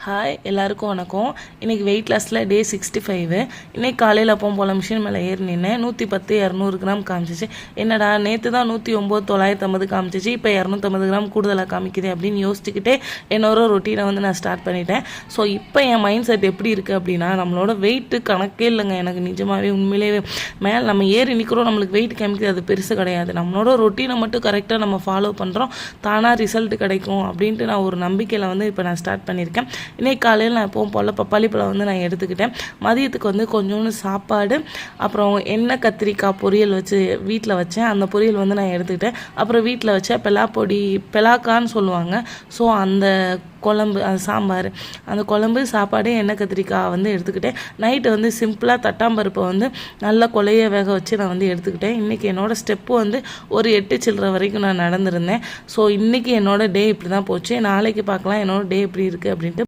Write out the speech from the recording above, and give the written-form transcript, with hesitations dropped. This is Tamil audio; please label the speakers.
Speaker 1: ஹாய் எல்லாருக்கும் வணக்கம். இன்றைக்கி வெயிட் லாஸில் டே 65. இன்றைக்கி காலையில் அப்போவும் போல் மிஷின் மேலே ஏறி நின்னேன். 110 200 கிராம் காமிச்சிச்சு. என்னடா நேற்று தான் 109 950 காமிச்சிச்சு, இப்போ 250 கிராம் கூடுதலாக காமிக்குது அப்படின்னு யோசிச்சுக்கிட்டே என்னோட ரொட்டீனை நான் ஸ்டார்ட் பண்ணிட்டேன். ஸோ இப்போ என் மைண்ட் செட் எப்படி இருக்குது அப்படின்னா, நம்மளோட வெயிட்டு கணக்கே இல்லைங்க. எனக்கு நிஜமாகவே உண்மையிலேயே மேலே நம்ம ஏறி நிற்கிறோம், நம்மளுக்கு வெயிட் காமிக்கிறது அது பெருசு கிடையாது. நம்மளோட ரொட்டீனை மட்டும் கரெக்டாக நம்ம ஃபாலோ பண்ணுறோம், தானாக ரிசல்ட் கிடைக்கும் அப்படின்ட்டு நான் ஒரு நம்பிக்கையில் இப்போ நான் ஸ்டார்ட் பண்ணியிருக்கேன். இன்றைக்கி காலையில் நான் எப்பவும் போல் பப்பாளி பழம் நான் எடுத்துக்கிட்டேன். மதியத்துக்கு கொஞ்சோண்டு சாப்பாடு, அப்புறம் எண்ணெய் கத்திரிக்காய் பொரியல் வச்சு வீட்டில் வச்சேன். அந்த பொரியல் நான் எடுத்துக்கிட்டேன். அப்புறம் வீட்டில் வச்ச பெலாக்கான்னு சொல்லுவாங்க. ஸோ அந்த குழம்பு, அந்த சாம்பார், அந்த குழம்பு, சாப்பாடு, எண்ணெய் கத்திரிக்காய் எடுத்துக்கிட்டேன். நைட்டு சிம்பிளாக தட்டாம்பருப்பை நல்லா கொலைய வேக வச்சு நான் எடுத்துக்கிட்டேன். இன்றைக்கி என்னோடய ஸ்டெப்பு ஒரு 8 சில்லற வரைக்கும் நான் நடந்திருந்தேன். ஸோ இன்றைக்கி என்னோடய டே இப்படி தான் போச்சு. நாளைக்கு பார்க்கலாம் என்னோடய டே எப்படி இருக்குது அப்படின்ட்டு.